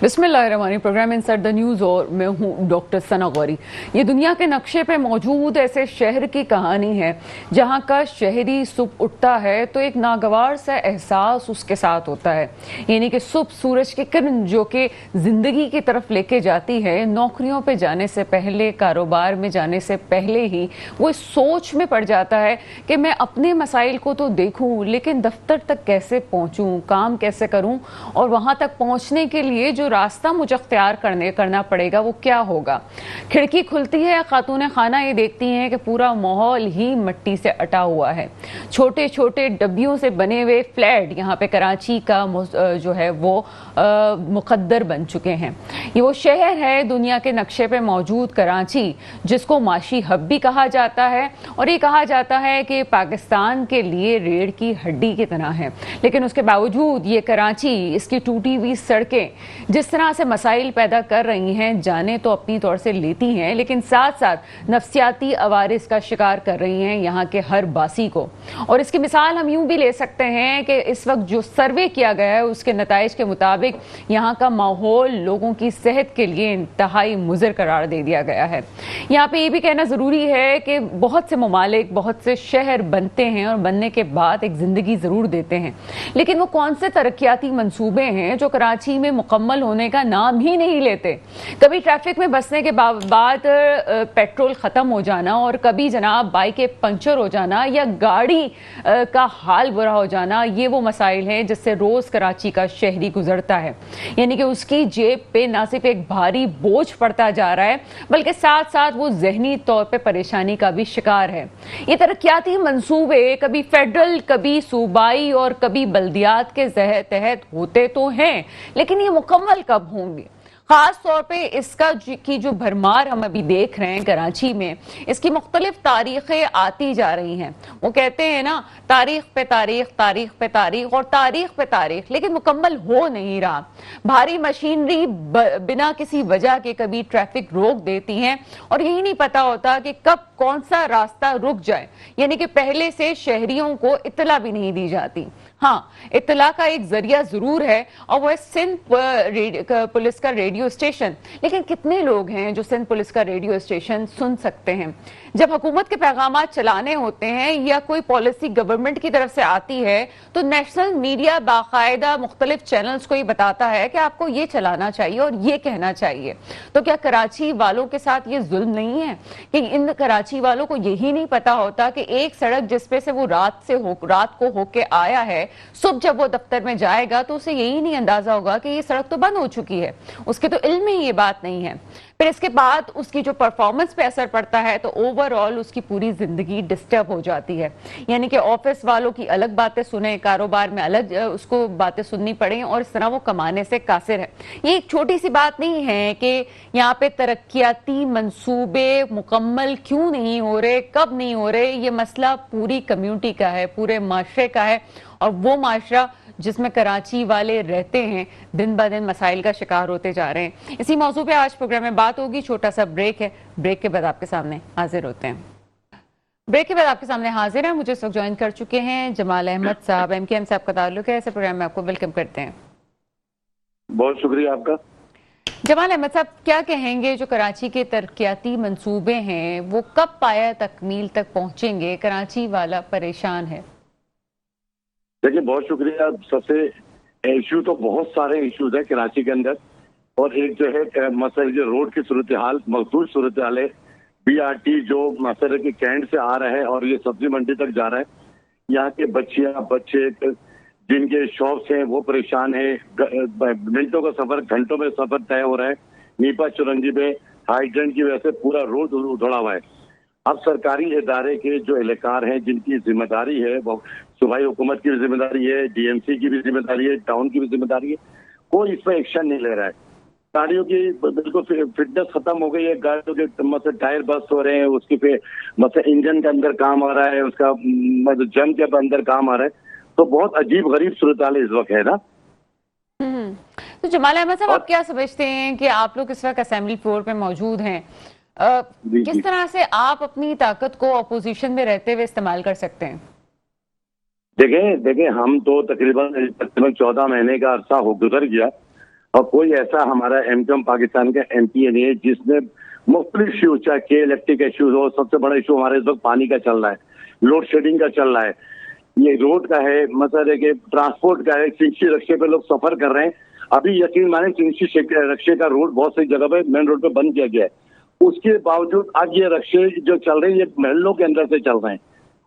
बिस्मिल्लाहिर्रहमानिर्रहीम। Programme inside the news और मैं हूं डॉक्टर सना गौरी। ये दुनिया के नक्शे पे मौजूद ऐसे शहर की कहानी है जहां का शहरी सुबह उठता है तो एक नागवार सा एहसास उसके साथ होता है, यानी कि सुबह सूरज की किरण जो कि जिंदगी की तरफ लेके जाती है। नौकरियों पे जाने से पहले, कारोबार में जाने से पहले ही वो इस सोच में पड़ जाता है कि मैं अपने मसाइल को तो देखूं लेकिन दफ्तर तक कैसे पहुंचूं, काम कैसे करूं और वहां तक पहुंचने के लिए जो रास्ता मुझे अख्तियार करना पड़ेगा वो क्या होगा। खिड़की खुलती है, खातून खाना ये देखती हैं कि पूरा माहौल ही मिट्टी से अटा हुआ है। छोटे छोटे डब्बियों से बने हुए फ्लैट यहाँ पे कराची का जो है वो मुकद्दर बन चुके हैं। ये वो शहर है दुनिया के नक्शे पे मौजूद कराची, जिसको माशी हब भी कहा जाता है और ये कहा जाता है कि पाकिस्तान के लिए रीढ़ की हड्डी की तरह है। लेकिन उसके बावजूद ये कराची, इसकी टूटी हुई सड़कें जिस तरह से मसाइल पैदा कर रही हैं, जाने तो अपनी तौर से लेती हैं लेकिन साथ साथ नफ्सियाती अवारिस का शिकार कर रही हैं यहाँ के हर बासी को। और इसकी मिसाल हम यूं भी ले सकते हैं कि इस वक्त जो सर्वे किया गया है उसके नताइज के मुताबिक यहाँ का माहौल लोगों की सेहत के लिए इंतहाई मुज़र करार दे दिया गया है। यहाँ पे ये भी कहना ज़रूरी है कि बहुत से ममालिक, बहुत से शहर बनते हैं और बनने के बाद एक ज़िंदगी ज़रूर देते हैं, लेकिन वो कौन से तरक्याती मंसूबे हैं जो कराची में मुकम्मल होने का नाम ही नहीं लेते। कभी ट्रैफिक में बसने के बाद पेट्रोल ख़त्म हो जाना और कभी जनाब बाइक पंचर हो जाना या गाड़ी का हाल बुरा हो जाना, ये वो मसाइल हैं जिससे रोज़ कराची का शहरी गुजरता है। यानी कि उसकी जेब पे ना सिर्फ एक भारी बोझ पड़ता जा रहा है बल्कि साथ साथ वो जहनी तौर पे परेशानी का भी शिकार है। ये तरक्याती मंसूबे कभी फेडरल, कभी सूबाई और कभी बल्दियात के तहत होते तो हैं, लेकिन ये मुकम्मल कब होंगे? खास तौर पे इसका की जो भरमार हम अभी देख रहे हैं कराची में, इसकी मुख्तलिफ तारीखें आती जा रही हैं। वो कहते हैं ना, तारीख पे तारीख, तारीख पे तारीख और तारीख पे तारीख, लेकिन मुकम्मल हो नहीं रहा। भारी मशीनरी बिना किसी वजह के कभी ट्रैफिक रोक देती हैं और यही नहीं पता होता कि कब कौन सा रास्ता रुक जाए, यानी कि पहले से शहरियों को इत्तला भी नहीं दी जाती। हाँ, इत्तला का एक जरिया जरूर है और वो है सिंध पुलिस का रेडियो स्टेशन। लेकिन कितने लोग हैं जो सिंध पुलिस का रेडियो स्टेशन सुन सकते हैं? जब हुकूमत के पैगाम चलाने होते हैं या कोई पॉलिसी गवर्नमेंट की तरफ से आती है तो नेशनल मीडिया बाकायदा मुख्तलिफ चैनल्स को ये बताता है कि आपको ये चलाना चाहिए और ये कहना चाहिए। तो क्या कराची वालों के साथ ये जुल्म नहीं है कि इन कराची वालों को यही नहीं पता होता कि एक सड़क जिसपे से वो रात को होके आया है, सुबह जब वो दफ्तर में जाएगा तो उसे यही नहीं अंदाजा होगा कि ये सड़क तो बंद हो चुकी है, उसके तो इल्म में ये बात नहीं है। फिर इसके बाद उसकी जो परफॉर्मेंस पे असर पड़ता है तो ओवरऑल उसकी पूरी जिंदगी डिस्टर्ब हो जाती है। यानी कि ऑफिस वालों की अलग बातें सुने, कारोबार में अलग उसको बातें सुननी पड़े और इस तरह वो कमाने से कासिर है। ये एक छोटी सी बात नहीं है कि यहाँ पे तरक्याती मंसूबे मुकम्मल क्यों नहीं हो रहे, कब नहीं हो रहे। ये मसला पूरी कम्युनिटी का है, पूरे माशरे का है और वो माशरा जिसमें कराची वाले रहते हैं दिन ब दिन मसाइल का शिकार होते जा रहे हैं। इसी मौजू पे आज प्रोग्राम में बात होगी। छोटा सा ब्रेक है, ब्रेक के बाद आपके सामने हाजिर होते हैं। ब्रेक के बाद आपके सामने हाजिर है, मुझे इस वक्त ज्वाइन कर चुके हैं जमाल अहमद साहब, MKM से आपका ताल्लुक है। ऐसे प्रोग्राम में आपको वेलकम करते हैं। बहुत शुक्रिया आपका। जमाल अहमद साहब, क्या कहेंगे जो कराची के तरक्याती मंसूबे हैं वो कब पाया तकमील तक पहुंचेंगे? कराची वाला परेशान है। देखिए, बहुत शुक्रिया। सबसे इशू तो बहुत सारे इश्यूज है कराची के अंदर और एक जो है मसले जो रोड की सूरत हाल, मखसूस सूरत हाल है। BRT जो मसले के कैंट से आ रहा है और ये सब्जी मंडी तक जा रहा है, यहाँ के बच्चे जिनके शॉप्स हैं वो परेशान है। मिनटों का सफर, घंटों में सफर तय हो रहा है। नीपा चुरंगी में हाइड्रेंट की वजह से पूरा रोड उधड़ा हुआ है। अब सरकारी इदारे के जो एहलकार हैं जिनकी जिम्मेदारी है, वो सूबाई हुकूमत की भी जिम्मेदारी है, DMC की भी जिम्मेदारी है, टाउन की भी जिम्मेदारी है, कोई इस पर एक्शन नहीं ले रहा है। गाड़ियों की बिल्कुल फिटनेस खत्म हो गई है, गाड़ियों के मतलब टायर बस्ट हो रहे हैं, उसकी मतलब इंजन के अंदर काम आ रहा है, उसका मतलब जंग के अंदर काम आ रहा है। तो बहुत अजीब गरीब सूरत हाल इस वक्त है ना। तो जमाल अहमद साहब, आप क्या समझते हैं कि आप लोग इस वक्त असेंबली फ्लोर पे मौजूद हैं, किस तरह से आप अपनी ताकत को अपोजिशन में रहते हुए इस्तेमाल कर सकते हैं? देखें, हम तो तकरीबन 14 महीने का अरसा हो गुजर गया और कोई ऐसा हमारा एमकॉम पाकिस्तान का एमपीए नहीं है जिसने मुख्तलिफ इशू, चाहे के इलेक्ट्रिक इशूज हो, सबसे बड़ा इशू हमारे इस वक्त पानी का चल रहा है, लोड शेडिंग का चल रहा है, ये रोड का है, मतलब है कि ट्रांसपोर्ट का है, चिंची रक्शे पे लोग सफर कर रहे हैं। अभी यकीन माने चिंची रक्शे का रोड बहुत सी जगह पे मेन रोड पे बंद किया गया है, उसके बावजूद आज ये रक्शे जो चल रहे हैं ये महलों के अंदर से चल रहे हैं।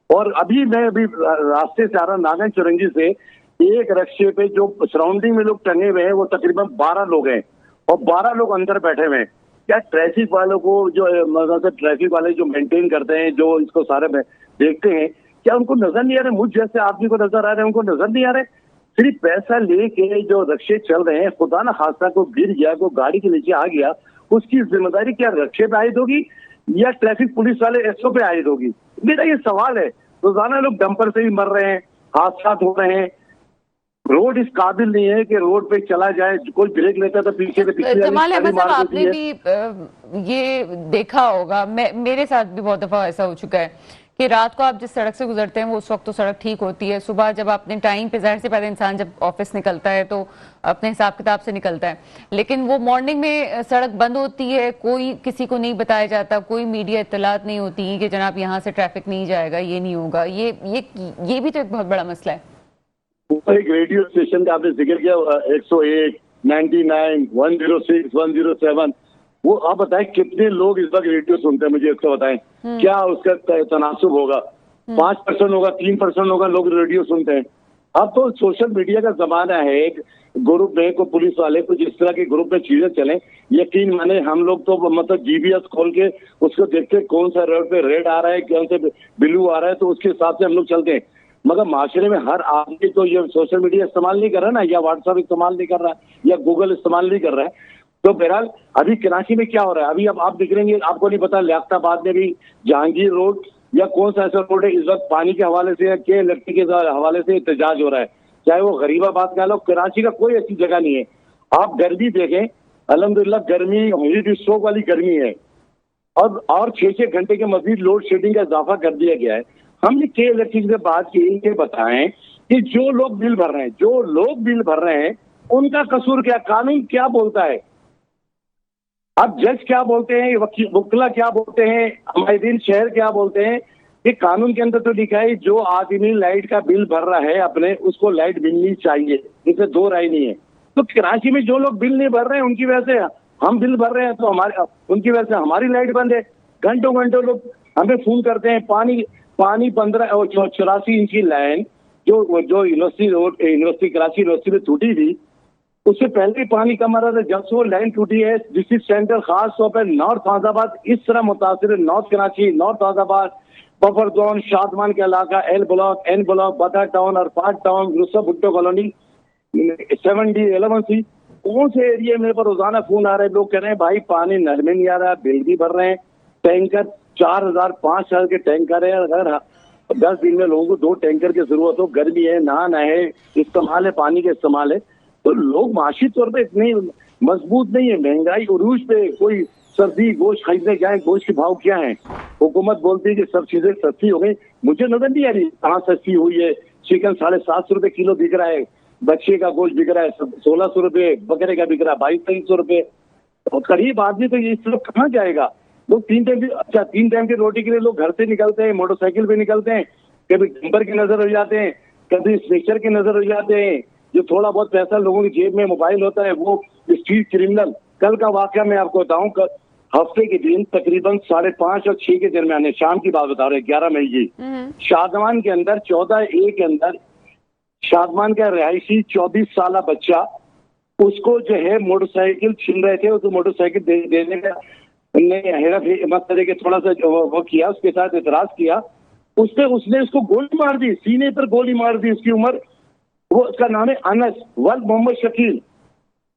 और अभी मैं रास्ते से आ रहा नागन चुरंगी से, एक रक्शे पे जो सराउंडिंग में लोग टंगे हुए हैं वो तकरीबन 12 लोग हैं और 12 लोग अंदर बैठे हुए हैं। क्या ट्रैफिक वालों को जो मतलब ट्रैफिक वाले जो मेंटेन करते हैं, जो इसको सारे में देखते हैं, क्या उनको नजर नहीं आ रहे? मुझ जैसे आदमी को नजर आ रहे हैं, उनको नजर नहीं आ रहे? सिर्फ पैसा लेके जो रक्शे चल रहे हैं, खुदा ना खास्ता को गिर गया, को गाड़ी के नीचे आ गया, उसकी जिम्मेदारी क्या रक्शे पे आयद होगी या ट्रैफिक पुलिस वाले एसओ पे आयद होगी? मेरा ये सवाल है। रोजाना लोग डंपर से ही मर रहे हैं, हादसा हो रहे हैं, रोड इस काबिल नहीं है कि रोड पे चला जाए, कोई ब्रेक लेता है तो पीछे से पिछले जमाल अहमद साहब, आपने भी ये देखा होगा, मेरे साथ भी बहुत दफा ऐसा हो चुका है कि रात को आप जिस सड़क से गुजरते हैं वो उस वक्त तो सड़क ठीक होती है, सुबह जब अपने टाइम पे, जाहिर से पहले इंसान जब ऑफिस निकलता है तो अपने हिसाब किताब से निकलता है, लेकिन वो मॉर्निंग में सड़क बंद होती है, कोई किसी को नहीं बताया जाता, कोई मीडिया इत्तलात नहीं होती कि जनाब यहाँ से ट्रैफिक नहीं जाएगा, ये नहीं होगा। ये भी तो एक बहुत बड़ा मसला है। एक रेडियो स्टेशन का आपने जिक्र किया, 101, 99, 106, 107, वो आप बताएं कितने लोग इस वक्त रेडियो सुनते हैं? मुझे इसको बताएं, क्या उसका तनासुब होगा? 5% होगा, 3% होगा लोग रेडियो सुनते हैं। अब तो सोशल मीडिया का जमाना है, एक ग्रुप में को पुलिस वाले कुछ इस तरह के ग्रुप में चीजें चलें, यकीन माने हम लोग तो मतलब जीपीएस खोल के उसको देखते कौन सा रोड पे रेड आ रहा है, कौन से ब्लू आ रहा है, तो उसके हिसाब से हम लोग चलते हैं। मगर माशरे में हर आदमी तो ये सोशल मीडिया इस्तेमाल नहीं कर रहा ना, या व्हाट्सएप इस्तेमाल नहीं कर रहा है, या गूगल इस्तेमाल नहीं कर रहा है। तो बहरहाल अभी कराची में क्या हो रहा है, अभी अब आप दिख रहे हैं, आपको नहीं पता लियाकताबाद में भी जहांगीर रोड या कौन सा ऐसा रोड है इस वक्त पानी के हवाले से या के इलेक्ट्रिक के हवाले से एहतजाज हो रहा है, चाहे वो गरीबाबाद का लो, कराची का कोई ऐसी जगह नहीं है। आप गर्मी देखें, अल्हम्दुलिल्लाह गर्मी हीट स्ट्रोक वाली गर्मी है, और 6-6 घंटे के मजीद लोड शेडिंग का इजाफा कर दिया गया है। हमने के इलेक्ट्रिक से बात की, ये बताएं कि जो लोग बिल भर रहे हैं उनका कसूर क्या? कानून क्या बोलता है? अब जज क्या बोलते हैं, वकीला क्या बोलते हैं, हमारे शहर क्या बोलते हैं? ये कानून के अंदर तो लिखा है जो आदमी लाइट का बिल भर रहा है अपने, उसको लाइट मिलनी चाहिए, इसमें दो राय नहीं है। तो कराची में जो लोग बिल नहीं भर रहे हैं उनकी वजह से हम बिल भर रहे हैं, तो उनकी वजह से हमारी लाइट बंद है। घंटों घंटों लोग हमें फोन करते हैं, पानी 84 इंच की लाइन जो यूनिवर्सिटी कराची यूनिवर्सिटी में टूटी थी, उससे पहले ही पानी कम आ रहा था। जब से वो लाइन टूटी है, डिस्ट्रिक्ट सेंटर खास तौर पर नॉर्थ आजाबाद इस तरह मुतासिर है, नॉर्थ कराची, नॉर्थ आजाबाद, बफर जोन, शादमान का इलाका, एल ब्लॉक, एन ब्लॉक, बता टाउन और park town, Yusuf Bhutto colony, 7D, 11C, कौन से एरिया में पर रोजाना फोन आ रहे हैं, लोग कह रहे हैं भाई पानी नल में नहीं आ रहा, बिल भी भर रहे हैं, टैंकर 4,000 5,000 के टैंकर है, अगर 10 दिन में लोगों को 2 टैंकर की जरूरत हो, गर्मी है, नहाना है, इस्तेमाल है, पानी का इस्तेमाल है, तो लोग माशी तौर पे इतने मजबूत नहीं है। महंगाई उरूज पे, कोई सर्दी गोश्त खरीदने जाए, गोश्त के भाव क्या है? हुकूमत बोलती है कि सब चीजें सस्ती हो गई, मुझे नजर नहीं आ रही कहाँ सस्ती हुई है। चिकन 750 रुपए किलो बिक रहा है, बच्चे का गोश्त बिक रहा है 1600 रुपए, बकरे का बिक रहा है 2200 रुपए। तो करीब आदमी तो इस तरफ कहाँ जाएगा? लोग 3 टाइम की रोटी के लिए लोग घर से निकलते हैं, मोटरसाइकिल पे निकलते हैं, कभी डंपर की नजर हो जाते हैं, कभी स्ट्रक्चर की नजर हो जाते हैं। जो थोड़ा बहुत पैसा लोगों की जेब में मोबाइल होता है वो स्ट्रीट क्रिमिनल। कल का वाकया मैं आपको बताऊं, हफ्ते के दिन तकरीबन 5:30 और 6 के दरमियान, शाम की बात बता रहे हैं, 11 मई की, शादमान के अंदर 14A के अंदर शादमान का रिहायशी 24 साल बच्चा, उसको जो है मोटरसाइकिल छीन रहे थे, उसको मोटरसाइकिल देने का हेरा मतलब के थोड़ा सा वो किया, उसके साथ एतराज किया, उसने उसको गोली मार दी, सीने पर गोली मार दी। उसकी उम्र, वो उसका नाम है अनस वल्द मोहम्मद शकील,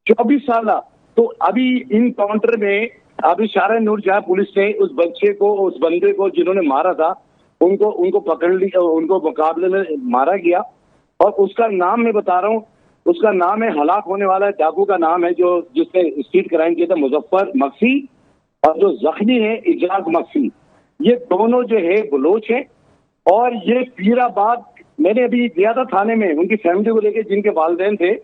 24 साल। तो अभी इन काउंटर में अभी शारा नूर जहां पुलिस ने उस बच्चे को, उस बंदे को जिन्होंने मारा था, उनको पकड़ लिया, उनको मुकाबले में मारा गया। और उसका नाम मैं बता रहा हूँ, उसका नाम है, हलाक होने वाला डाकू का नाम है, जो जिसने स्ट्रीट क्राइम किया था, मुजफ्फर मक्सी, और जो जख्मी है इजाज मक्सी। ये दोनों जो है बलोच है। और ये पीराबाद, मैंने अभी गया था थाने में, उनकी फैमिली को लेके, जिनके वालिदैन थे,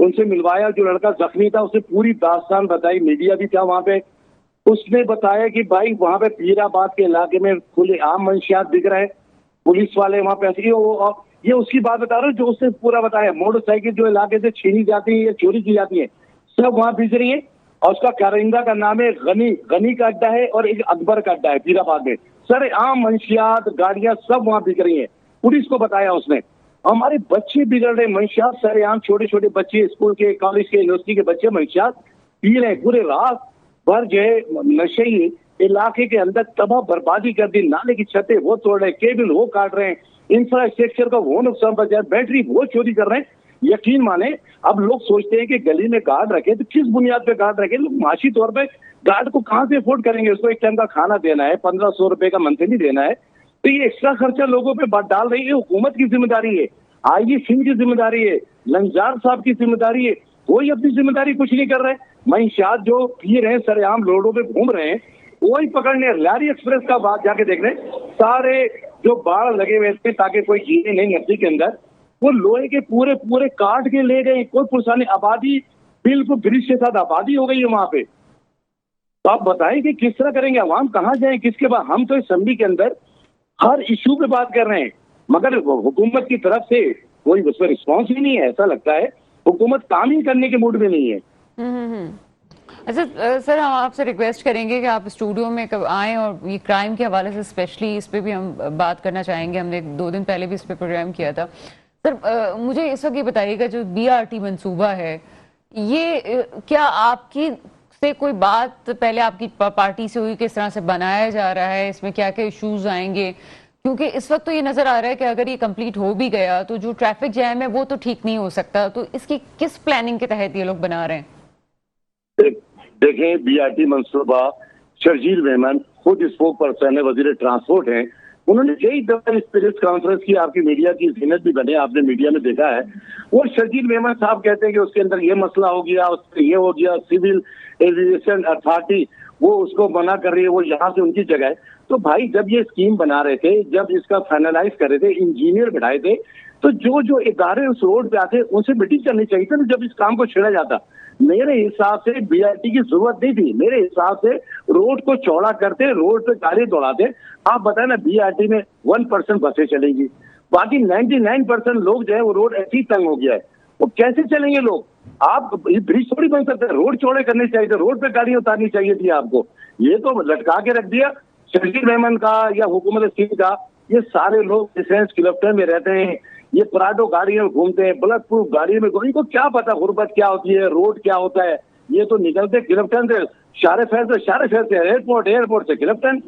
उनसे मिलवाया। जो लड़का जख्मी था उसने पूरी दास्तान बताई, मीडिया भी था वहां पे। उसने बताया कि भाई वहां पे पीराबाद के इलाके में खुले आम मंशियात बिक रहे हैं, पुलिस वाले वहां पे ऐसे ये उसकी बात बता रहा हूँ जो उसने पूरा बताया। मोटरसाइकिल जो इलाके से छीनी जाती है या चोरी की जाती है सब वहां बिक रही है। और उसका कारिंदा का नाम है गनी का अड्डा है और एक अकबर का अड्डा है पीराबाद में। सर आम मंशियात गाड़ियां सब वहां बिक रही है, पुलिस को बताया उसने। हमारे बच्चे बिगड़ रहे मंशियात, सर आम छोटे छोटे बच्चे स्कूल के, कॉलेज के, यूनिवर्सिटी के बच्चे मंशियात पी रहे हैं। पूरे रात भर जो है नशे इलाके के अंदर तबाह बर्बादी कर दी। नाले की छतें वो तोड़ रहे हैं, केबल वो काट रहे हैं, इंफ्रास्ट्रक्चर का वो नुकसान पहुंचा है, बैटरी वो चोरी कर रहे हैं। यकीन माने अब लोग सोचते हैं कि गली में गार्ड रखे तो किस बुनियाद पे गार्ड रखे। लोग माशी तौर पे गार्ड को कहां से अफोर्ड करेंगे? उसको एक टाइम का खाना देना है, 1500 रुपए का मंथली देना है, तो ये एक्स्ट्रा खर्चा लोगों पे डाल रही है। हुकूमत की जिम्मेदारी है, आईजी सिंह की जिम्मेदारी है, लंजार साहब की जिम्मेदारी है। कोई अपनी जिम्मेदारी कुछ नहीं कर रहे। मंशियात जो पी रहे हैं सरेआम रोडों पे घूम रहे हैं, वही पकड़ने। लारी एक्सप्रेस का बात जाके देख रहे, सारे जो बाढ़ लगे हुए थे ताकि कोई जीने नहीं नदी के अंदर, वो लोहे के पूरे पूरे काट के ले गए। कोई पुरसानी आबादी बिल्कुल ब्रिज के साथ आबादी हो गई है वहां पे। तो आप बताएं कि किस तरह करेंगे? अवाम कहाँ जाए, किसके बाद? हम तो असेंबली के अंदर हर इशू पे बात कर रहे हैं, मगर हुकूमत की तरफ से कोई उस पर रिस्पॉन्स ही नहीं है। ऐसा लगता है हुकूमत काम ही करने के मूड में नहीं है। अच्छा सर, हम आपसे रिक्वेस्ट करेंगे कि आप स्टूडियो में कब आएं और ये क्राइम के हवाले से स्पेशली इस पे भी हम बात करना चाहेंगे। हमने 2 दिन पहले भी इस पे प्रोग्राम किया था। सर मुझे इस वक्त ये बताइएगा, जो BRT मंसूबा है ये क्या आपकी से कोई बात पहले आपकी पार्टी से हुई? किस तरह से बनाया जा रहा है? इसमें क्या क्या इश्यूज आएंगे? क्योंकि इस वक्त तो ये नजर आ रहा है कि अगर ये कंप्लीट हो भी गया तो जो ट्रैफिक जैम है वो तो ठीक नहीं हो सकता। तो इसकी किस प्लानिंग के तहत ये लोग बना रहे हैं? देखें, BRT मंसूबा शर्जील मेमन खुद स्पोक पर्सन है, वजीर ट्रांसपोर्ट हैं। उन्होंने कई दफा इस प्रेस कॉन्फ्रेंस की, आपकी मीडिया की जिन्नत भी बने, आपने मीडिया में देखा है। वो शर्जील मेमन साहब कहते हैं कि उसके अंदर ये मसला हो गया, उसके ये हो गया, सिविल एविएशन अथॉरिटी वो उसको मना कर रही है, वो यहाँ से उनकी जगह है। तो भाई जब ये स्कीम बना रहे थे, जब इसका फाइनलाइज कर रहे थे, इंजीनियर बैठाए थे, तो जो जो इदारे उस रोड पे आते उनसे मीटिंग करनी चाहिए थी ना जब इस काम को छेड़ा जाता। मेरे हिसाब से BRT की जरूरत नहीं थी। मेरे हिसाब से रोड को चौड़ा करते, रोड पे गाड़ी दौड़ाते। आप बताए ना, BRT में 1% बसें चलेंगी, बाकी 99% लोग जो है वो रोड ऐसी तंग हो गया है, वो कैसे चलेंगे लोग? आप ब्रिज थोड़ी बन सकते हैं, रोड चौड़े करने चाहिए थे, रोड पे गाड़ी उतारनी चाहिए थी आपको। ये तो लटका के रख दिया। शर्जील मेमन का या हुकूमत सिंह का, ये सारे लोग डिफेंस क्लस्टर में रहते हैं, ये प्राडो गाड़ियों में घूमते हैं, बुलेट प्रूफ गाड़ियों में, इनको क्या पता गुर्बत क्या होती है, रोड क्या होता है। ये तो निकलते क्लिफ्टन से शारे फैल से एयरपोर्ट से क्लिफ्टन।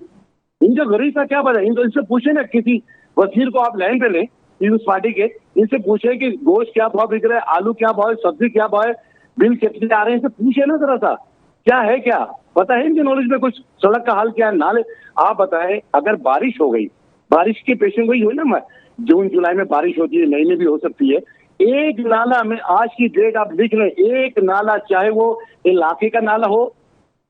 इनको गरीब का क्या पता? इनसे पूछे ना, किसी वजीर को आप लाइन पे लें पीपल्स पार्टी के, इनसे पूछे कि गोश्त क्या भाव बिक रहा है, आलू क्या भाव है, सब्जी क्या भाव है, बिल कितने आ रहे हैं, इनसे पूछे ना जरा सा, क्या है, क्या पता है इनके नॉलेज में कुछ? सड़क का हाल क्या है, नाले? आप बताएं, अगर बारिश हो गई, बारिश की पेशेंट गई हुई ना, जून जुलाई में बारिश होती है, मई में भी हो सकती है, एक नाला में आज की डेट आप लिख लें, एक नाला, चाहे वो इलाके का नाला हो,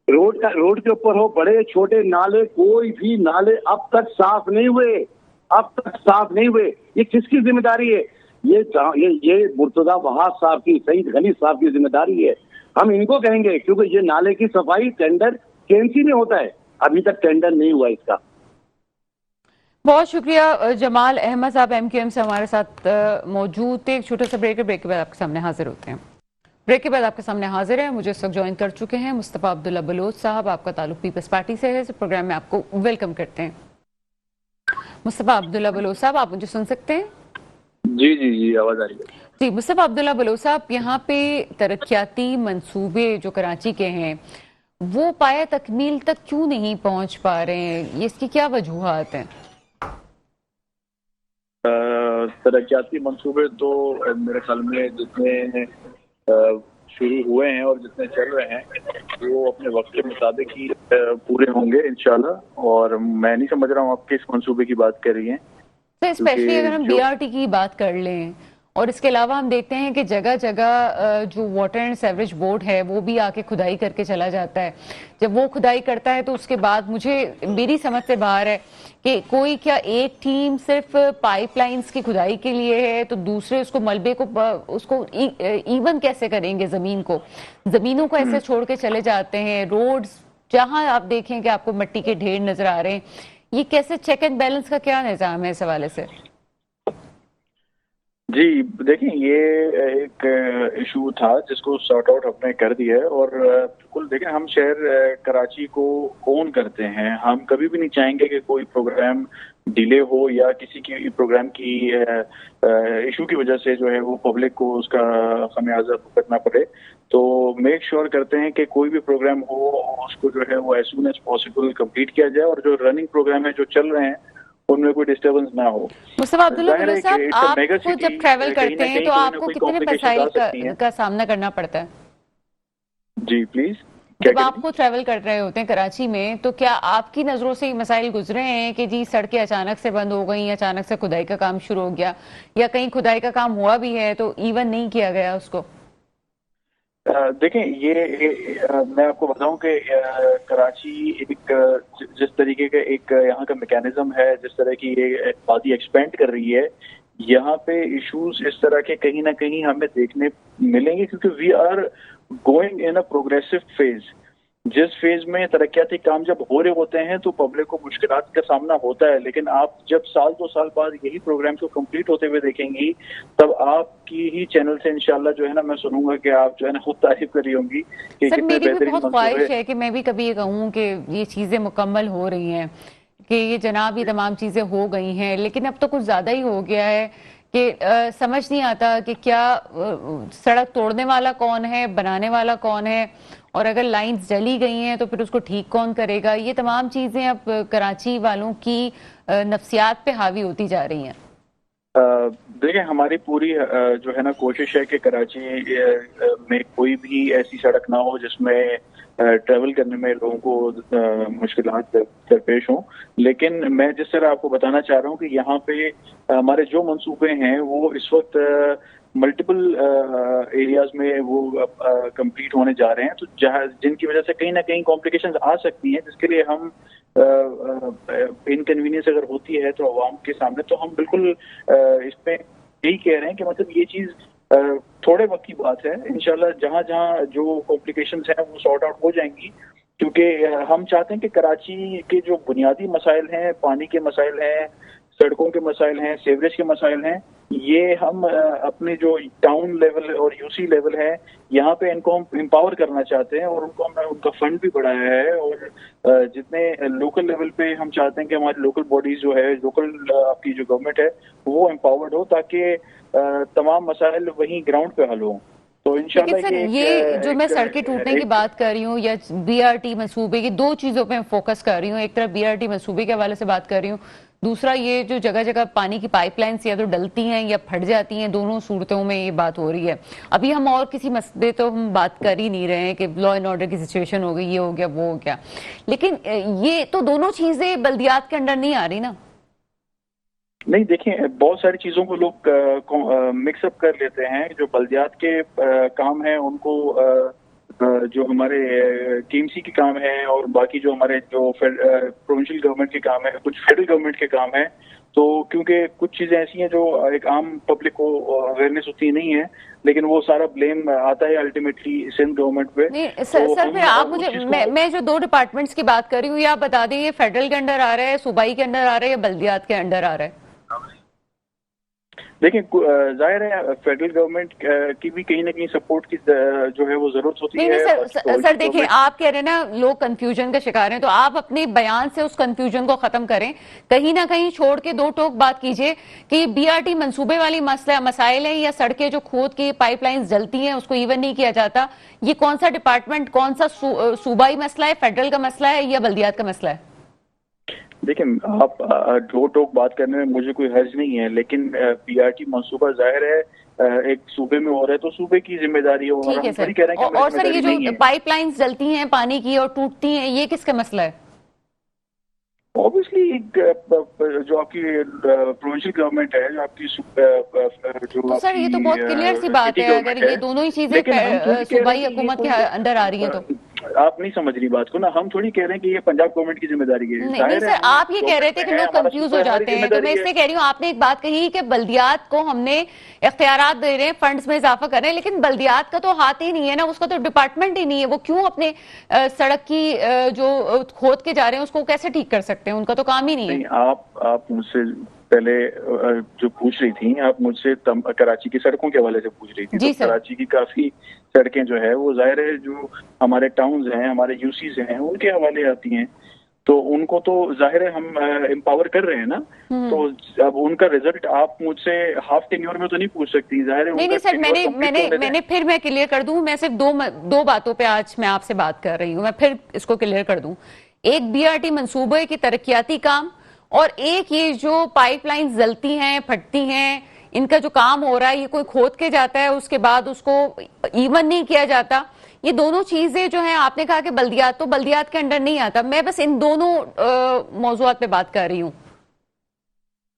रोड के ऊपर हो, बड़े छोटे नाले, कोई भी नाले अब तक साफ नहीं हुए, अब तक साफ नहीं हुए। ये किसकी जिम्मेदारी है? ये मुर्तजा वहाब साहब की, सईद गनी साहब की जिम्मेदारी है। हम इनको कहेंगे, क्योंकि ये नाले की सफाई टेंडर KMC में होता है, अभी तक टेंडर नहीं हुआ इसका। बहुत शुक्रिया जमाल अहमद साहब MQM से हमारे साथ मौजूद थे। एक छोटा सा ब्रेक के बाद आपके सामने हाजिर होते हैं। ब्रेक के बाद आपके सामने हाजिर है, मुझे इस वक्त ज्वाइन कर चुके हैं मुस्तफा अब्दुल्ला बलोच साहब। आपका ताल्लुक पीपल्स पार्टी से है, इस प्रोग्राम में आपको वेलकम करते हैं। मुस्तफा अब्दुल्ला बलोच साहब, आप मुझे सुन सकते हैं? जी जी जी, आवाज आ रही है जी। मुस्तफा अब्दुल्ला बलोच साहब, यहाँ पे तरक्याती मंसूबे जो कराची के हैं वो पाया तकमील तक क्यों नहीं पहुंच पा रहे हैं? ये इसकी क्या वजूहात हैं? तरक्याती मंसूबे तो मेरे ख्याल में जितने शुरू हुए हैं और जितने चल रहे हैं वो अपने वक्त के मुताबिक ही पूरे होंगे इंशाल्लाह। और मैं नहीं समझ रहा हूँ आप किस मंसूबे की बात कर रही हैं। तो स्पेशली अगर हम BRT की बात कर लें, और इसके अलावा हम देखते हैं कि जगह जगह जो वाटर एंड सीवरेज बोर्ड है वो भी आके खुदाई करके चला जाता है। जब वो खुदाई करता है तो उसके बाद मेरी समझ से बाहर है कि कोई क्या एक टीम सिर्फ पाइपलाइंस की खुदाई के लिए है तो दूसरे उसको मलबे को उसको इवन कैसे करेंगे, जमीनों को ऐसे छोड़ के चले जाते हैं। रोड्स जहां आप देखें कि आपको मिट्टी के ढेर नजर आ रहे हैं, ये कैसे चेक एंड बैलेंस का क्या निजाम है इस हवाले से? जी देखिए, ये एक इशू था जिसको सॉर्ट आउट हमने कर दिया है। और बिल्कुल देखें, हम शहर कराची को ओन करते हैं। हम कभी भी नहीं चाहेंगे कि कोई प्रोग्राम डिले हो या किसी की प्रोग्राम की इशू की वजह से जो है वो पब्लिक को उसका खमियाजा भुगतना पड़े। तो मेक श्योर करते हैं कि कोई भी प्रोग्राम हो उसको जो है वो as soon as possible complete किया जाए, और जो रनिंग प्रोग्राम है जो चल रहे हैं उनमें कोई डिस्टर्बेंस ना हो। मुस्तफा अब्दुल्ला साहब, आपको जब ट्रैवल करते हैं तो आपको कितने मसाइल का सामना करना पड़ता है? जी प्लीज। जब आपको ट्रैवल कर रहे होते हैं कराची में, तो क्या आपकी नजरों से ये मसाइल गुजरे हैं कि जी सड़कें अचानक से बंद हो गई, अचानक से खुदाई का काम शुरू हो गया, या कहीं खुदाई का काम हुआ भी है तो इवन नहीं किया गया उसको? देखें, ये मैं आपको बताऊं कि कराची एक जिस तरीके का एक यहाँ का मैकेनिज्म है, जिस तरह की ये आबादी एक्सपेंड कर रही है, यहाँ पे इश्यूज इस तरह के कहीं ना कहीं हमें देखने मिलेंगे, क्योंकि we are going in a progressive phase. जिस फेज में तरक्याती काम जब हो रहे होते हैं तो पब्लिक को मुश्किलात का सामना होता है, लेकिन आप जब साल 2 साल बाद यही प्रोग्राम को कंप्लीट होते हुए देखेंगी, तब आपकी ही चैनल से इंशाल्लाह जो है ना मैं सुनूंगा कि आप जो है ना खुद तारीफ कर रही होंगी कि सर, कितने मेरी भी बहुत ख्वाहिश है है कि मैं भी कभी ये कहूँ कि ये चीजें मुकम्मल हो रही हैं, कि ये जनाब ये तमाम चीजें हो गई हैं, लेकिन अब तो कुछ ज्यादा ही हो गया है कि समझ नहीं आता कि क्या सड़क तोड़ने वाला कौन है, बनाने वाला कौन है, और अगर लाइंस जली गई हैं तो फिर उसको ठीक कौन करेगा। ये तमाम चीजें अब कराची वालों की नफ्सियात पे हावी होती जा रही हैं। देखिए, हमारी पूरी जो है ना कोशिश है कि कराची में कोई भी ऐसी सड़क ना हो जिसमें ट्रेवल करने में लोगों को मुश्किलात दरपेश हों। लेकिन मैं जिस तरह आपको बताना चाह रहा हूँ कि यहाँ पे हमारे जो मंसूबे हैं वो इस वक्त मल्टीपल एरियाज में वो कंप्लीट होने जा रहे हैं, तो जहाँ जिनकी वजह से कहीं ना कहीं कॉम्प्लिकेशंस आ सकती हैं, जिसके लिए हम इनकन्वीनियंस अगर होती है तो अवाम के सामने, तो हम बिल्कुल इसमें यही कह रहे हैं कि मतलब ये चीज थोड़े वक्त की बात है। इंशाल्लाह जहां जहां जो कॉम्प्लिकेशंस हैं वो सॉर्ट आउट हो जाएंगी, क्योंकि हम चाहते हैं कि कराची के जो बुनियादी मसाइल हैं, पानी के मसाइल हैं, सड़कों के मसाइल हैं, सीवरेज के मसाइल हैं, ये हम अपने जो टाउन लेवल और यूसी लेवल है यहाँ पे इनको हम एम्पावर करना चाहते हैं, और उनको हमने उनका फंड भी बढ़ाया है। और जितने लोकल लेवल पे हम चाहते हैं कि हमारी लोकल बॉडीज जो है, लोकल आपकी जो गवर्नमेंट है वो एम्पावर्ड हो, ताकि तमाम मसाइल वहीं ग्राउंड पे हल हो। तो इंशाल्लाह ये जो मैं सड़कें टूटने की बात कर रही हूँ या बीआरटी मंसूबे की, दो चीजों पे फोकस कर रही हूँ। एक तरफ बीआरटी मंसूबे के हवाले से बात कर रही हूँ, दूसरा ये जो जगह जगह पानी की पाइपलाइंस या तो डलती हैं या फट जाती हैं, दोनों सूरतों में ये बात हो रही है। अभी हम और किसी मसले तो हम बात कर ही नहीं रहे हैं कि लॉ एंड ऑर्डर की सिचुएशन हो गई, ये हो गया वो हो गया, लेकिन ये तो दोनों चीजें बल्दियात के अंडर नहीं आ रही ना। नहीं, देखें, बहुत सारी चीजों को लोग मिक्सअप कर लेते हैं। जो बल्दियात के काम है उनको जो हमारे टीएमसी के काम है, और बाकी जो हमारे जो प्रोविंशियल गवर्नमेंट के काम है, कुछ फेडरल गवर्नमेंट के काम है। तो क्योंकि कुछ चीजें ऐसी हैं जो एक आम पब्लिक को अवेयरनेस होती नहीं है, लेकिन वो सारा ब्लेम आता है अल्टीमेटली सिंध गवर्नमेंट पे। सर फिर आप मुझे मैं जो दो डिपार्टमेंट्स की बात कर रही हूँ, ये आप बता दें, ये फेडरल के अंडर आ रहा है, सूबाई के अंडर आ रहा है, या बल्दियात के अंडर आ रहा है? देखिए, जाहिर है फेडरल गवर्नमेंट की भी कहीं ना कहीं सपोर्ट की जो है वो जरूरत होती है। नहीं सर देखिए, आप कह रहे हैं ना लोग कंफ्यूजन का शिकार हैं, तो आप अपने बयान से उस कंफ्यूजन को खत्म करें, कहीं ना कहीं छोड़ के दो टोक बात कीजिए कि बीआरटी मंसूबे वाली मसाइल है या सड़कें जो खोद की पाइपलाइंस जलती हैं उसको इवन नहीं किया जाता, ये कौन सा डिपार्टमेंट, कौन सा सूबाई मसला है, फेडरल का मसला है या बल्दियात का मसला है? देखिए, आप दो टोक बात करने में मुझे कोई हर्ज नहीं है, लेकिन बीआरटी मंसूबा जाहिर है एक सूबे में हो रहा है तो सूबे की जिम्मेदारी है। ठीक है सर। और सर ये जो पाइपलाइंस जलती हैं पानी की और टूटती हैं, ये किसका मसला है? ऑब्वियसली जो आपकी प्रोविंशियल गवर्नमेंट है, जो आपकी जो तो सर ये तो बहुत क्लियर सी बात है, अगर ये दोनों ही चीजें सूबाई हुकूमत के अंदर आ रही हैं तो आप नहीं समझ रही बात को ना। हम थोड़ी कह रहे हैं कि ये पंजाब गवर्नमेंट की जिम्मेदारी है। नहीं सर, आप ये कह रहे थे कि लोग कंफ्यूज हो जाते हैं, तो मैं इसलिए कह रही हूँ, आपने एक बात कही कि बल्दियात को हमने इख्तियारात दे रहे हैं, फंड्स में इजाफा कर रहे हैं, लेकिन बल्दियात का तो हाथ ही नहीं है ना, उसका तो डिपार्टमेंट ही नहीं है। वो क्यों अपने सड़क की जो खोद के जा रहे हैं उसको कैसे ठीक कर सकते हैं? उनका तो काम ही नहीं है। आप मुझसे पहले जो पूछ रही थी, आप मुझसे कराची की सड़कों के हवाले से पूछ रही थी। जी तो कराची की काफी सड़कें जो है वो जाहिर है जो हमारे टाउन्स हैं, हमारे यूसीज हैं, उनके हवाले आती हैं, तो उनको तो जाहिर है हम एम्पावर कर रहे हैं ना। तो अब उनका रिजल्ट आप मुझसे हाफ टेन्योर में तो नहीं पूछ सकती, जाहिर है। नहीं सर, मैं क्लियर कर दूं, मैं सिर्फ दो बातों पे आज मैं आपसे बात कर रही हूँ, मैं फिर इसको क्लियर कर दूं। एक बीआरटी मंसूबे की तरक्याती काम, और एक ये जो पाइपलाइन जलती हैं, फटती हैं, इनका जो काम हो रहा है, ये कोई खोद के जाता है उसके बाद उसको इवन नहीं किया जाता। ये दोनों चीजें जो हैं, आपने कहा कि बल्दियात, तो बल्दियात के अंडर नहीं आता। मैं बस इन दोनों मौजूआत पे बात कर रही हूँ।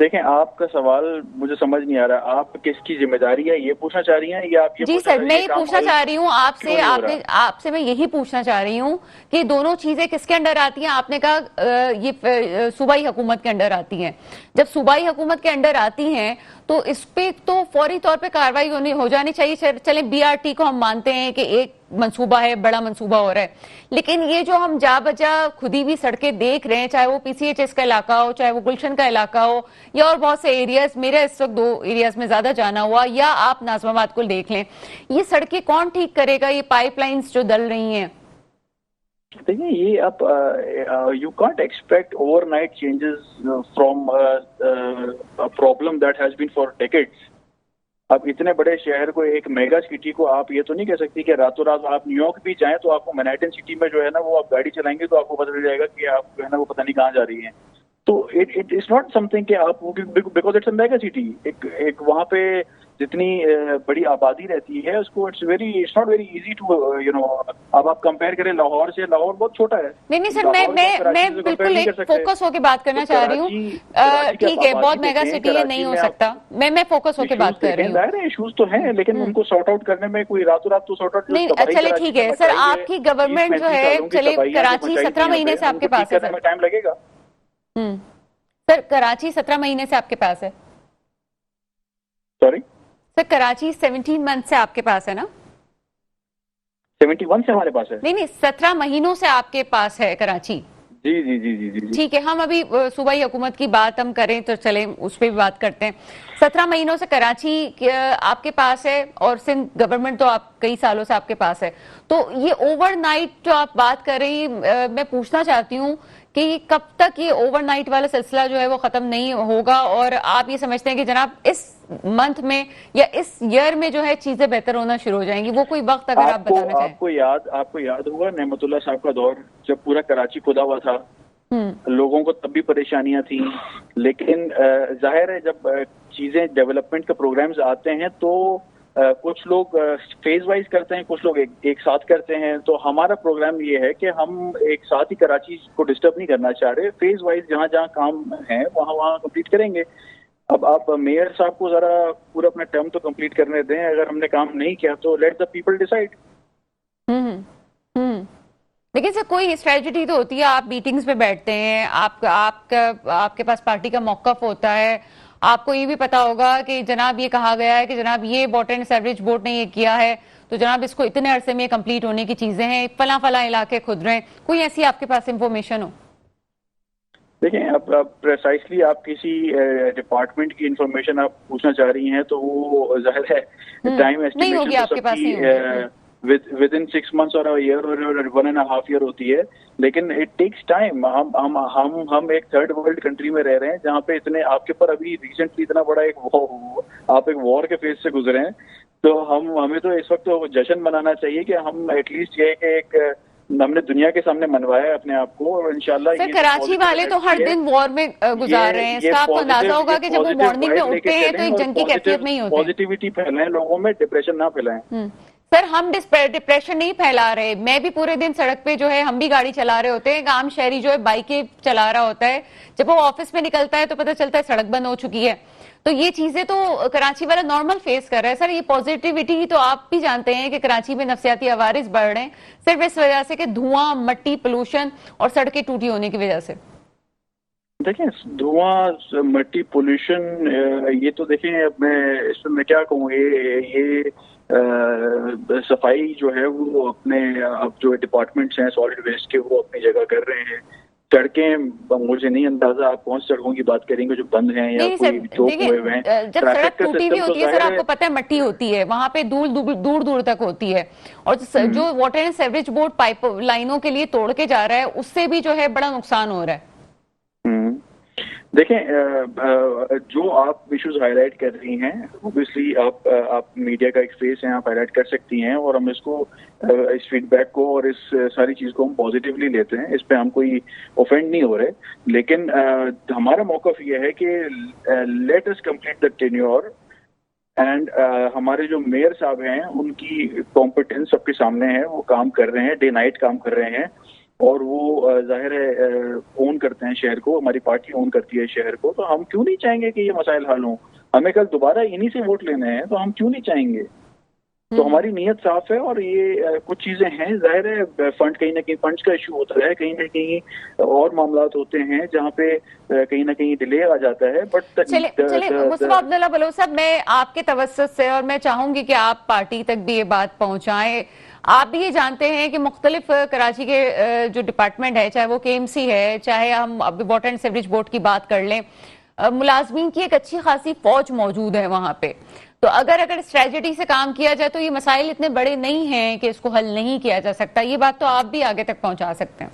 देखें, आपका सवाल मुझे समझ नहीं आ रहा। आप किसकी जिम्मेदारी है ये पूछना चाह रही हैं, या आप ये? जी सर, मैं ये पूछना चाह रही हूँ आपसे, आपसे मैं यही पूछना चाह रही हूँ कि दोनों चीजें किसके अंडर आती हैं? आपने कहा ये सूबाई हुकूमत के अंडर आती हैं। जब सूबाई हुकूमत के अंडर आती हैं तो इस पे तो फौरी तौर पे कार्रवाई हो जानी चाहिए। चले बीआरटी को हम मानते हैं कि एक मंसूबा है, बड़ा मंसूबा हो रहा है, लेकिन ये जो हम जा बजा खुदी भी सड़कें देख रहे हैं, चाहे वो पीसीएचएस का इलाका हो, चाहे वो गुलशन का इलाका हो, या और बहुत से एरियाज, मेरा इस वक्त 2 एरियाज में ज्यादा जाना हुआ, या आप नाजमाबाद को देख लें, ये सड़कें कौन ठीक करेगा? ये पाइपलाइंस जो दल रही हैं, देखिए, ये आप you can't expect overnight changes from a problem that has been for decades. अब इतने बड़े शहर को, एक मेगा सिटी को, आप ये तो नहीं कह सकती कि रातों रात आप न्यूयॉर्क भी जाएं तो आपको मैनहट्टन सिटी में जो है ना, वो आप गाड़ी चलाएंगे तो आपको पता चल जाएगा कि आप जो है ना वो पता नहीं कहाँ जा रही हैं। तो इट इज नॉट समथिंग कि आप, because it's a mega city, एक वहाँ पे जितनी बड़ी आबादी रहती है उसको it's not very easy to you know. अब आप कंपेयर करें लाहौर से, लाहौर बहुत छोटा है। नहीं सर, मैं बिल्कुल एक फोकस होके बात करना चाह रही हूँ। ठीक है, बहुत मेगा सिटी है, नहीं हो सकता। मैं फोकस होके बात कर रही हूँ। इश्यूज तो हैं, लेकिन उनको सॉर्ट आउट करने में कोई रातों रात तो सॉर्ट आउट नहीं। चले ठीक है सर, आपकी गवर्नमेंट जो है, चले कराची 17 महीने से आपके पास है सर, टाइम लगेगा। सर कराची 17 महीने से आपके पास है। सॉरी सर, कराची 17 मंथ से आपके पास है ना? 71 से हमारे पास है। नहीं, 17 महीनों से आपके पास है कराची। जी जी जी जी जी ठीक है, हम अभी सूबाई हुकूमत की बात हम करें तो चले उस पर भी बात करते हैं। 17 महीनों से कराची आपके पास है, और सिंध गवर्नमेंट तो आप कई सालों से आपके पास है। तो ये ओवरनाइट जो आप बात कर रही, मैं पूछना चाहती हूँ कि कब तक ये ओवरनाइट वाला सिलसिला जो है वो खत्म नहीं होगा, और आप ये समझते हैं कि जनाब इस मंथ में या इस ईयर में जो है चीजें बेहतर होना शुरू हो जाएंगी? वो कोई वक्त अगर आप बताना चाहें। आपको याद होगा नेमतुल्लाह साहब का दौर, जब पूरा कराची खुदा हुआ था, लोगों को तब भी परेशानियां थी, लेकिन जाहिर है जब चीजें डेवलपमेंट के प्रोग्राम्स आते हैं तो कुछ लोग फेज वाइज करते हैं, कुछ लोग एक साथ करते हैं। तो हमारा प्रोग्राम ये है कि हम एक साथ ही कराची को डिस्टर्ब नहीं करना चाह रहे, फेज वाइज जहाँ जहाँ काम है वहाँ कंप्लीट करेंगे। अब आप मेयर साहब को जरा पूरा अपना टर्म तो कंप्लीट करने दें, अगर हमने काम नहीं किया तो लेट द पीपल डिसाइड। लेकिन सर कोई स्ट्रेटजी तो होती है, आप मीटिंग्स पे बैठते हैं, आपके पास पार्टी का मौकफ होता है, आपको ये भी पता होगा कि जनाब ये कहा गया है कि जनाब ये वाटर एंड सीवरेज बोर्ड ने ये किया है, तो जनाब इसको इतने अरसे में कंप्लीट होने की चीजें हैं, फला इलाके खुद रहे हैं। कोई ऐसी आपके पास इंफॉर्मेशन हो? देखें, अब प्रेसाइसली आप किसी डिपार्टमेंट की इंफॉर्मेशन आप पूछना चाह रही हैं तो वो जाहिर है time estimation with in 6 months और ईयर और 1.5 year होती है, लेकिन इट टेक्स टाइम। हम एक थर्ड वर्ल्ड कंट्री में रह रहे हैं जहाँ पे इतने आपके पर अभी रिसेंटली इतना बड़ा आप एक वॉर के फेज से गुजरे हैं, तो हमें तो इस वक्त तो जश्न मनाना चाहिए कि हम एटलीस्ट ये कि एक हमने दुनिया के सामने मनवाया अपने आप को, और इंशाल्लाह सर कराची वाले तो हर दिन वॉर में गुजार रहे हैं, इसका आपको अंदाजा होगा कि जब वो मॉर्निंग में उठते हैं तो एक जंग की कैफियत में ही होते हैं। पॉजिटिविटी फैलाएं लोगों में, डिप्रेशन ना फैलाएं। सर हम डिप्रेशन नहीं फैला रहे, मैं भी पूरे दिन सड़क पे जो है हम भी गाड़ी चला रहे होते हैं, एक आम शहरी जो है बाइकें चला रहा होता है, जब वो ऑफिस में निकलता है तो पता चलता है सड़क बंद हो चुकी है। तो ये चीजें तो कराची वाला नॉर्मल फेस कर रहा है। सर ये पॉजिटिविटी तो आप भी जानते हैं कि कराची में नफसियाती अवारिस बढ़ रहे हैं सिर्फ इस वजह से कि धुआं, मट्टी, पोल्यूशन और सड़कें टूटी होने की वजह से। देखिए धुआं, मट्टी, पोल्यूशन, ये तो देखें अब मैं क्या कहूँ, ये सफाई जो है वो अपने अब जो डिपार्टमेंट्स हैं सॉलिड वेस्ट के वो अपनी जगह कर रहे हैं। सड़कें मुझे नहीं अंदाजा आप कौन सी सड़कों की बात करेंगे जो बंद हैं या कोई चौक हुए हुए हैं। जब सड़क टूटी हुई होती है सर, आपको पता है मट्टी होती है वहां पे, दूर दूर तक होती है, और जो water and sewerage board pipe लाइनों के लिए तोड़ के जा रहा है उससे भी जो है बड़ा नुकसान हो रहा है। देखें जो आप इश्यूज हाईलाइट कर रही हैं ऑब्वियसली आप मीडिया का एक फेस हैं, आप हाईलाइट कर सकती हैं और हम इसको इस फीडबैक को और इस सारी चीज को हम पॉजिटिवली लेते हैं, इस पे हम कोई ऑफेंड नहीं हो रहे। लेकिन हमारा मौकफ ये है कि let us complete the tenure and हमारे जो मेयर साहब हैं उनकी कॉम्पिटेंस सबके सामने है, वो काम कर रहे हैं, डे नाइट काम कर रहे हैं और वो जाहिर है ओन करते हैं शहर को, हमारी पार्टी ओन करती है शहर को, तो हम क्यों नहीं चाहेंगे कि ये मसाइल हल हों। हमें कल दोबारा इन्हीं से वोट लेने हैं तो हम क्यों नहीं चाहेंगे। तो हमारी नीयत साफ है और ये कुछ चीजें हैं, जाहिर है फंड कहीं ना कहीं फंड्स का इशू होता है, कहीं ना कहीं और मामलात होते हैं जहाँ पे कहीं ना कहीं डिले आ जाता है। बट चलिए मुस्तफा अब्दुल्ला बलोच साहब, मैं आपके तवज्जुह से और मैं चाहूंगी कि आप पार्टी तक भी ये बात पहुंचाएं। आप भी ये जानते हैं कि मुख्तलिफ कराची के जो डिपार्टमेंट है, चाहे वो KMC है, चाहे हम अभी वाटर एंड सीवरेज बोर्ड की बात कर लें, मुलाजमीन की एक अच्छी खासी फौज मौजूद है वहां पे। तो अगर स्ट्रेटजी से काम किया जाए तो ये मसाइल इतने बड़े नहीं हैं कि इसको हल नहीं किया जा सकता। ये बात तो आप भी आगे तक पहुंचा सकते हैं।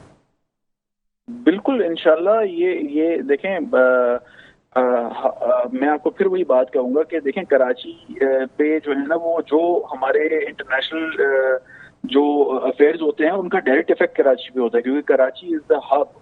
बिल्कुल इंशाल्लाह। ये देखें मैं आपको फिर वही बात कहूंगा कि देखें कराची पे जो है ना, वो जो हमारे इंटरनेशनल जो अफेयर्स होते हैं उनका डायरेक्ट इफेक्ट कराची पे होता है, क्योंकि कराची इज द हब,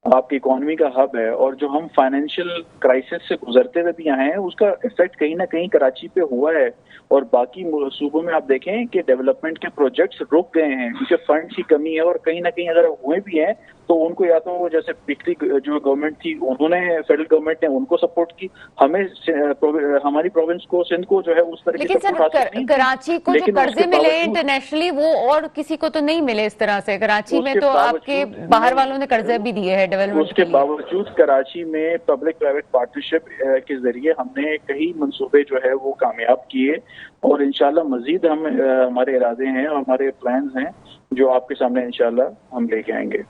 आपकी इकोनॉमी का हब है, और जो हम फाइनेंशियल क्राइसिस से गुजरते हुए भी आए हैं उसका इफेक्ट कहीं ना कहीं कराची पे हुआ है। और बाकी सूबों में आप देखें कि डेवलपमेंट के प्रोजेक्ट्स रुक गए हैं क्योंकि फंड की कमी है, और कहीं ना कहीं अगर हुए भी हैं तो उनको या तो जैसे पिछली जो गवर्नमेंट थी उन्होंने, फेडरल गवर्नमेंट ने उनको सपोर्ट की, हमें हमारी प्रोविंस को, सिंध को जो है उस तरह लेकिन सर कराची को जो कर्जे मिले इंटरनेशनली वो और किसी को तो नहीं मिले इस तरह से। कराची में तो आपके बाहर वालों ने कर्जे भी दिए हैं डेवलपमेंट। उसके बावजूद कराची में पब्लिक प्राइवेट पार्टनरशिप के जरिए हमने कई मंसूबे जो है वो कामयाब किए, और इंशाल्लाह मजीद हमारे इरादे हैं और हमारे प्लान्स हैं जो आपके सामने इंशाल्लाह हम लेके आएंगे।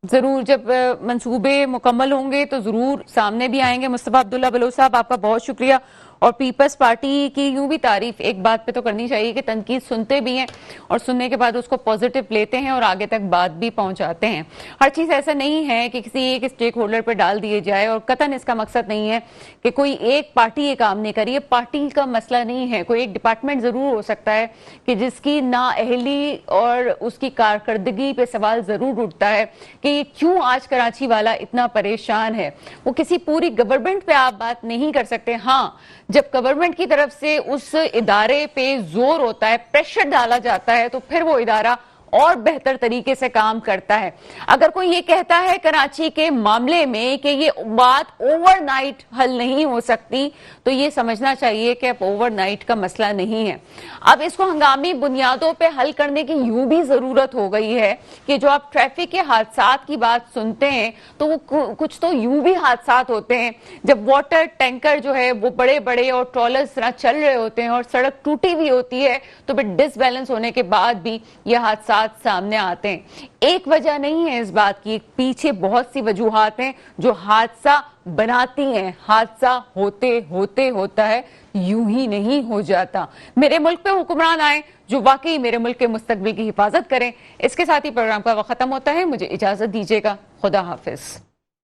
जरूर, जब मंसूबे मुकम्मल होंगे तो जरूर सामने भी आएंगे। मुस्तफा अब्दुल्ला बलोच साहब, आपका बहुत शुक्रिया। और पीपल्स पार्टी की यूं भी तारीफ एक बात पे तो करनी चाहिए कि तनकीद सुनते भी हैं और सुनने के बाद उसको पॉजिटिव लेते हैं और आगे तक बात भी पहुंचाते हैं। हर चीज ऐसा नहीं है कि किसी एक स्टेक होल्डर पे डाल दिए जाए, और कतन इसका मकसद नहीं है कि कोई एक पार्टी ये काम नहीं करी। पार्टी का मसला नहीं है, कोई एक डिपार्टमेंट जरूर हो सकता है कि जिसकी नाअहली और उसकी कारकर्दगी पे सवाल जरूर उठता है कि क्यों आज कराची वाला इतना परेशान है। वो किसी पूरी गवर्नमेंट पे आप बात नहीं कर सकते। हाँ, जब गवर्नमेंट की तरफ से उस इदारे पे जोर होता है, प्रेशर डाला जाता है, तो फिर वो इदारा और बेहतर तरीके से काम करता है। अगर कोई ये कहता है कराची के मामले में कि ये बात ओवरनाइट हल नहीं हो सकती, तो ये समझना चाहिए कि अब ओवरनाइट का मसला नहीं है। अब इसको हंगामी बुनियादों पे हल करने की यूं भी जरूरत हो गई है कि जो आप ट्रैफिक के हादसात की बात सुनते हैं तो वो कुछ तो यूं भी हादसात होते हैं जब वाटर टैंकर जो है वो बड़े बड़े और ट्रॉलर्स तरह चल रहे होते हैं और सड़क टूटी हुई होती है, तो फिर डिसबैलेंस होने के बाद भी ये हादसा सामने आते हैं। एक वजह नहीं है इस बात की, पीछे बहुत सी वजूहात हैं जो हादसा बनाती हैं। हादसा होते होते होता है, यूं ही नहीं हो जाता। मेरे मुल्क पे हुक्मरान आए जो वाकई मेरे मुल्क के मुस्तकबिल की हिफाजत करें। इसके साथ ही प्रोग्राम का वक्त खत्म होता है। मुझे इजाजत दीजिएगा। खुदा हाफिज।